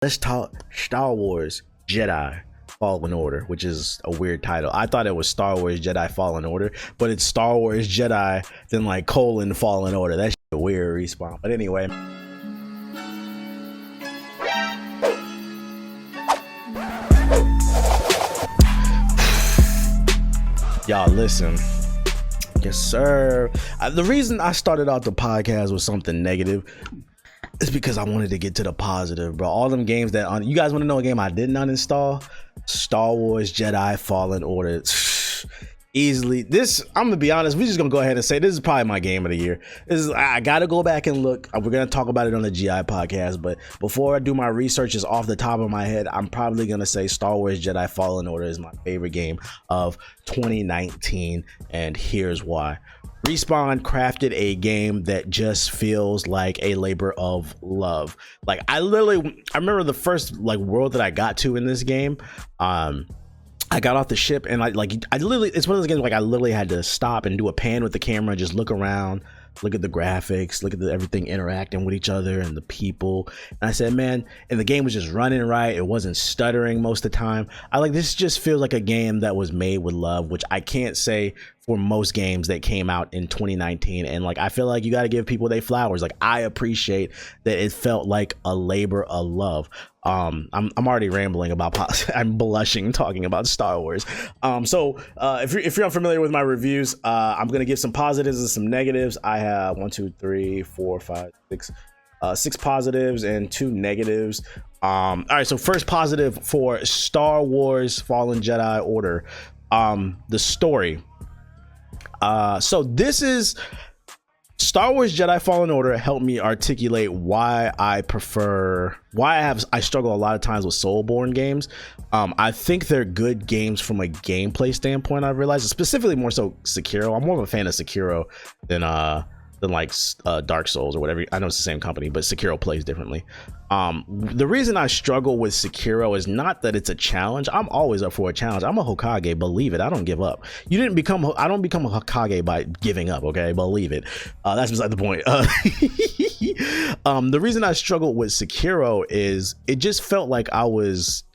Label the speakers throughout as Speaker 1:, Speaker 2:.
Speaker 1: Let's talk Star Wars Jedi Fallen Order, which is a weird title. I thought it was Star Wars Jedi Fallen Order, but it's Star Wars Jedi then like colon Fallen Order. That's a weird respawn. But anyway, y'all listen. Yes, sir. The reason I started out the podcast with something negative is because I wanted to get to the positive, bro. All them games that you guys want to know a game I did not install? Star Wars Jedi Fallen Order. Easily. This, I'm gonna be honest, we're just gonna go ahead and say this is probably my game of the year. I gotta go back and look. We're gonna talk about it on the GI podcast, but before I do my research is off the top of my head, I'm probably gonna say Star Wars Jedi Fallen Order is my favorite game of 2019, and here's why. Respawn crafted a game that just feels like a labor of love. Like I remember the first like world that I got to in this game. I got off the ship and I literally, it's one of those games like I literally had to stop and do a pan with the camera, just look around, look at the graphics, look at everything interacting with each other and the people. And I said, man, and the game was just running right. It wasn't stuttering most of the time. This just feels like a game that was made with love, which I can't say for most games that came out in 2019. And like, I feel like you got to give people their flowers. Like I appreciate that it felt like a labor of love. I'm already rambling about I'm blushing talking about Star Wars. If you're unfamiliar with my reviews, I'm gonna give some positives and some negatives. I have 6 positives and 2 negatives. All right, so first positive for Star Wars Fallen Jedi Order, the story. So this is Star Wars Jedi Fallen Order helped me articulate why I struggle a lot of times with Soulborn games. I think they're good games from a gameplay standpoint. I've realized, specifically more so Sekiro. I'm more of a fan of Sekiro than Dark Souls or whatever. I know it's the same company, but Sekiro plays differently. The reason I struggle with Sekiro is not that it's a challenge. I'm always up for a challenge. I'm a Hokage, believe it. I don't give up. I don't become a Hokage by giving up, okay? Believe it. That's beside the point. The reason I struggled with Sekiro is it just felt like I was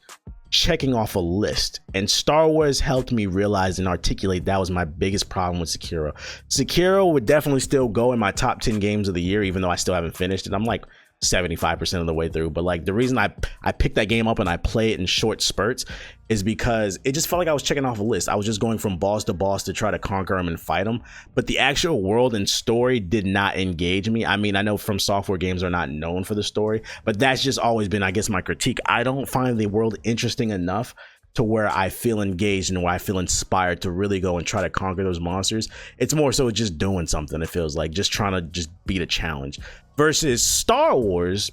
Speaker 1: checking off a list, and Star Wars helped me realize and articulate that was my biggest problem with Sekiro. Sekiro would definitely still go in my top 10 games of the year, even though I still haven't finished it. I'm like 75% of the way through, but like the reason I picked that game up and I play it in short spurts is because it just felt like I was checking off a list. I was just going from boss to boss to try to conquer them and fight them, but the actual world and story did not engage me. I mean, I know From Software games are not known for the story, but that's just always been, I guess, my critique. I don't find the world interesting enough to where I feel engaged and where I feel inspired to really go and try to conquer those monsters. It's more so just doing something. It feels like just trying to just beat a challenge. Versus Star Wars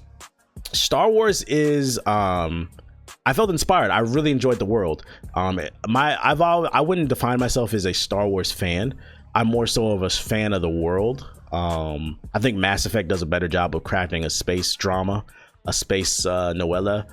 Speaker 1: is I felt inspired. I really enjoyed the world. I wouldn't define myself as a Star Wars fan. I'm more so of a fan of the world. I think Mass Effect does a better job of crafting a space drama, a space novella,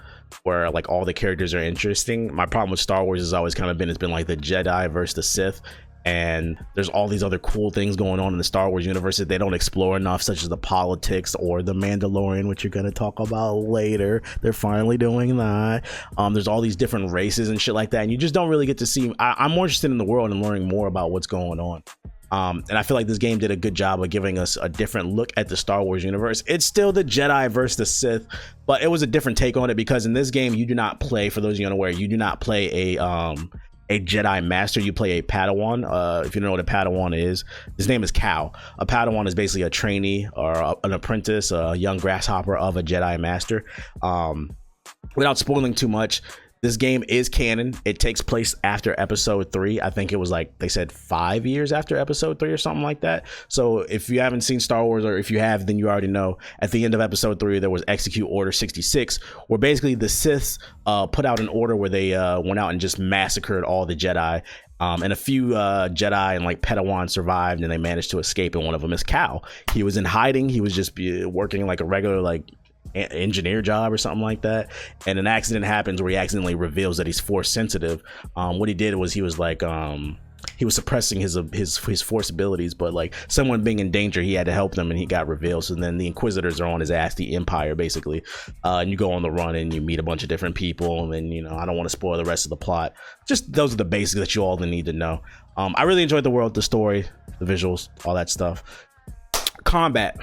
Speaker 1: where like all the characters are interesting. My problem with Star Wars has always kind of been, it's been like the Jedi versus the Sith, and there's all these other cool things going on in the Star Wars universe that they don't explore enough, such as the politics or the Mandalorian, which you're going to talk about later. They're finally doing that. There's all these different races and shit like that, and you just don't really get to see. I'm more interested in the world and learning more about what's going on. And I feel like this game did a good job of giving us a different look at the Star Wars universe. It's still the Jedi versus the Sith, but it was a different take on it, because in this game you do not play, for those of you unaware, you do not play a Jedi Master. You play a Padawan. If you don't know what a Padawan is, his name is Cal. A Padawan is basically a trainee or an apprentice, a young grasshopper of a Jedi Master. Without spoiling too much, this game is canon. It takes place after episode 3. I think it was like, they said 5 years after episode 3 or something like that. So if you haven't seen Star Wars, or if you have, then you already know, at the end of episode 3, there was Execute Order 66, where basically the Siths put out an order where they went out and just massacred all the Jedi. And a few Jedi and like Padawan survived, and they managed to escape, and one of them is Cal. He was in hiding. He was just working like a regular like engineer job or something like that, and an accident happens where he accidentally reveals that he's force sensitive. What he did was he was like he was suppressing his force abilities, but like someone being in danger, he had to help them, and he got revealed. So then the Inquisitors are on his ass, the Empire basically, and you go on the run and you meet a bunch of different people, and then, you know, I don't want to spoil the rest of the plot. Just those are the basics that you all need to know. I really enjoyed the world, the story, the visuals, all that stuff. Combat,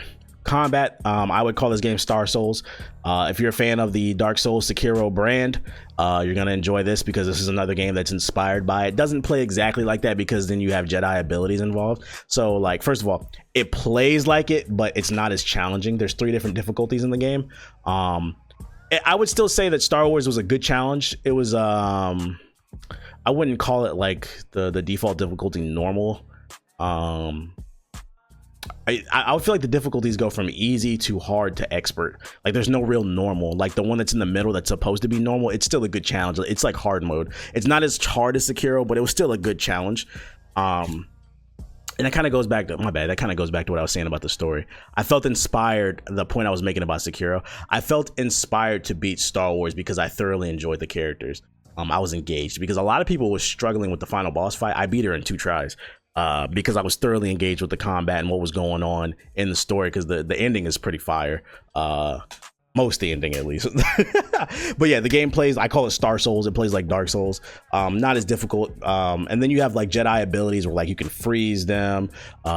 Speaker 1: I would call this game Star Souls. If you're a fan of the Dark Souls Sekiro brand, you're gonna enjoy this, because this is another game that's inspired by it. Doesn't play exactly like that, because then you have Jedi abilities involved. So like, first of all, it plays like it, but it's not as challenging. There's 3 different difficulties in the game. I would still say that Star Wars was a good challenge. It was I wouldn't call it like the default difficulty normal. I would feel like the difficulties go from easy to hard to expert. Like there's no real normal. Like the one that's in the middle that's supposed to be normal, it's still a good challenge. It's like hard mode. It's not as hard as Sekiro, but it was still a good challenge. And that kind of goes back to, my bad, that kind of goes back to what I was saying about the story. I felt inspired, the point I was making about Sekiro, I felt inspired to beat Star Wars because I thoroughly enjoyed the characters. I was engaged, because a lot of people were struggling with the final boss fight. I beat her in 2 tries. Because I was thoroughly engaged with the combat and what was going on in the story, because the ending is pretty fire. Most the ending, at least. But yeah, the game plays, I call it Star Souls. It plays like Dark Souls. Not as difficult. And then you have like Jedi abilities where like you can freeze them.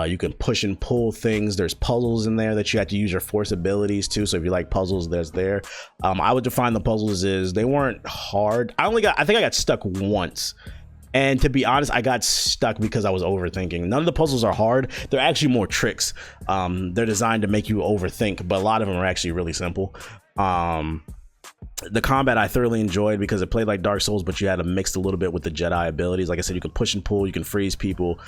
Speaker 1: You can push and pull things. There's puzzles in there that you have to use your force abilities too. So if you like puzzles, there's there. I would define the puzzles as they weren't hard. I think I got stuck once. And to be honest, I got stuck because I was overthinking. None of the puzzles are hard. They're actually more tricks. They're designed to make you overthink, but a lot of them are actually really simple. The combat I thoroughly enjoyed because it played like Dark Souls, but you had to mix a little bit with the Jedi abilities. Like I said, you can push and pull, you can freeze people,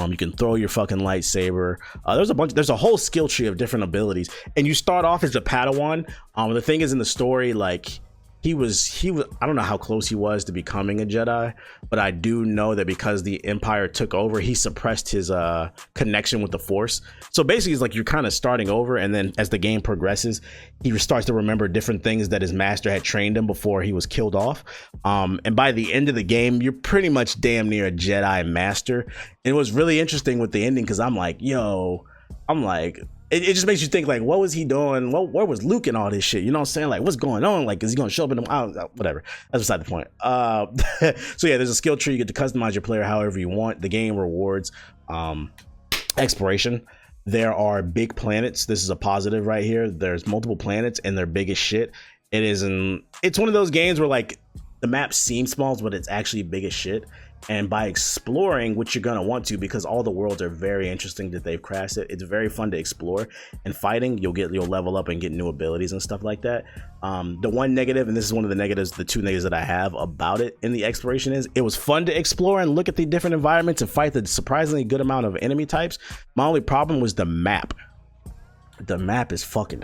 Speaker 1: you can throw your fucking lightsaber. There's a whole skill tree of different abilities, and you start off as a Padawan. The thing is, in the story, like he was I don't know how close he was to becoming a Jedi, but I do know that because the Empire took over, he suppressed his connection with the Force. So basically it's like you're kind of starting over, and then as the game progresses, he starts to remember different things that his master had trained him before he was killed off. And by the end of the game, you're pretty much damn near a Jedi master. And it was really interesting with the ending, because I'm like, it just makes you think, like, what was he doing? Where was Luke and all this shit? You know what I'm saying? Like, what's going on? Like, is he going to show up in the... whatever. That's beside the point. So yeah, there's a skill tree. You get to customize your player however you want. The game rewards exploration. There are big planets. This is a positive right here. There's multiple planets, and they're big as shit. It's one of those games where, like, the map seems small, but it's actually big as shit. And by exploring, which you're gonna want to, because all the worlds are very interesting that they've crafted, it's very fun to explore. And fighting, you'll level up and get new abilities and stuff like that. The one negative, and this is one of the negatives, the 2 negatives that I have about it in the exploration, is it was fun to explore and look at the different environments and fight the surprisingly good amount of enemy types. My only problem was the map. The map is fucking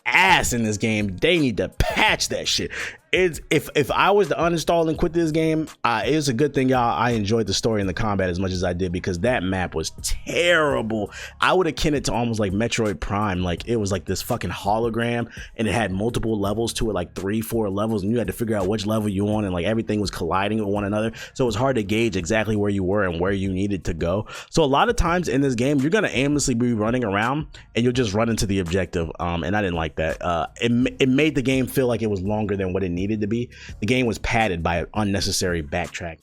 Speaker 1: ass in this game. They need to patch that shit. If I was to uninstall and quit this game, it was a good thing, y'all. I enjoyed the story and the combat as much as I did, because that map was terrible. I would akin it to almost like Metroid Prime. Like, it was like this fucking hologram, and it had multiple levels to it, like 3-4 levels, and you had to figure out which level you on, and like everything was colliding with one another. So it was hard to gauge exactly where you were and where you needed to go. So a lot of times in this game, you're gonna aimlessly be running around, and you'll just run into the objective. And I didn't like that. It made the game feel like it was longer than what it needed to be. The game was padded by unnecessary backtrack,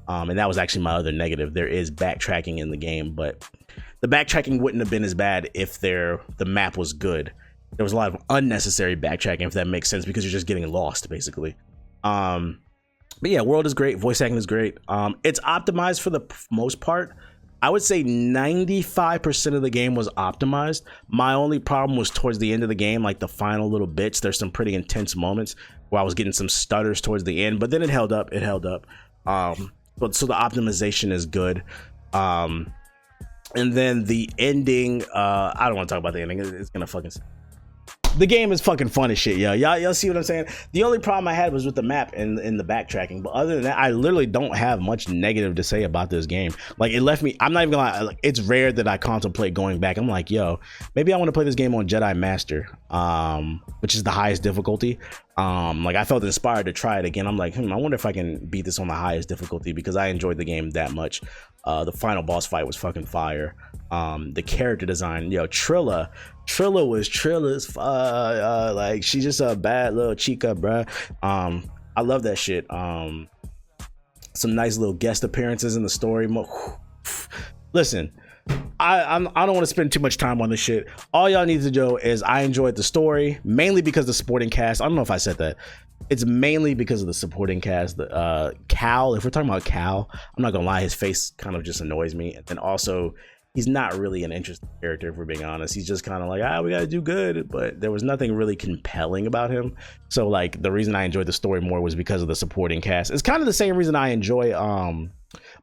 Speaker 1: and that was actually my other negative. There is backtracking in the game, but the backtracking wouldn't have been as bad if the map was good. There was a lot of unnecessary backtracking, if that makes sense, because you're just getting lost basically. But yeah, world is great, voice acting is great. It's optimized for the most part. I would say 95% of the game was optimized. My only problem was towards the end of the game, like the final little bits. There's some pretty intense moments where I was getting some stutters towards the end, but then it held up. But so the optimization is good. And then the ending, I don't want to talk about the ending. It's gonna fucking... The game is fucking fun as shit, yo. Y'all see what I'm saying? The only problem I had was with the map and the backtracking. But other than that, I literally don't have much negative to say about this game. Like, it left me... I'm not even gonna lie. Like, it's rare that I contemplate going back. I'm like, yo, maybe I want to play this game on Jedi Master, which is the highest difficulty. Like I felt inspired to try it again. I'm like, I wonder if I can beat this on the highest difficulty because I enjoyed the game that much. The final boss fight was fucking fire. The character design, Trilla was Trilla's like she's just a bad little chica, bruh. I love that shit. Some nice little guest appearances in the story. Listen, I don't want to spend too much time on this shit. All y'all need to know is I enjoyed the story mainly because the supporting cast. I don't know if I said that. It's mainly because of the supporting cast. Cal, if we're talking about Cal, I'm not gonna lie, his face kind of just annoys me. And also, he's not really an interesting character, if we're being honest. He's just kind of like, we gotta do good, but there was nothing really compelling about him. So like the reason I enjoyed the story more was because of the supporting cast. It's kind of the same reason I enjoy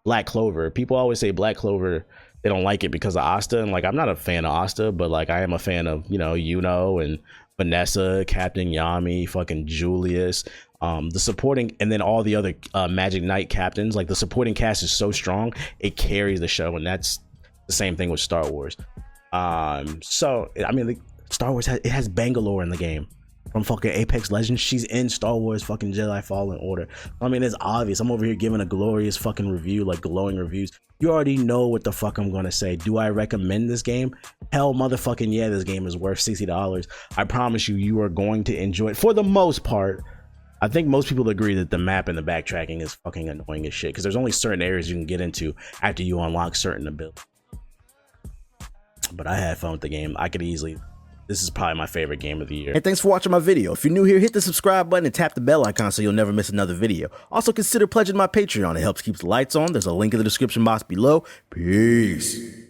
Speaker 1: Black Clover. People always say Black Clover, they don't like it because of Asta, and like I'm not a fan of Asta, but like I am a fan of Yuno and Vanessa, Captain Yami, fucking Julius, the supporting, and then all the other Magic Knight captains. Like the supporting cast is so strong, it carries the show, and that's the same thing with Star Wars. So I mean, Star Wars has Bangalore in the game from fucking Apex Legends. She's in Star Wars fucking Jedi Fallen Order. I mean, it's obvious. I'm over here giving a glorious fucking review, like glowing reviews. You already know what the fuck I'm gonna say. Do I recommend this game? Hell motherfucking yeah, this game is worth $60. I promise you are going to enjoy it for the most part. I think most people agree that the map and the backtracking is fucking annoying as shit because there's only certain areas you can get into after you unlock certain abilities. But I had fun with the game. This is probably my favorite game of the year.
Speaker 2: And thanks for watching my video. If you're new here, hit the subscribe button and tap the bell icon so you'll never miss another video. Also consider pledging my Patreon. It helps keep the lights on. There's a link in the description box below. Peace.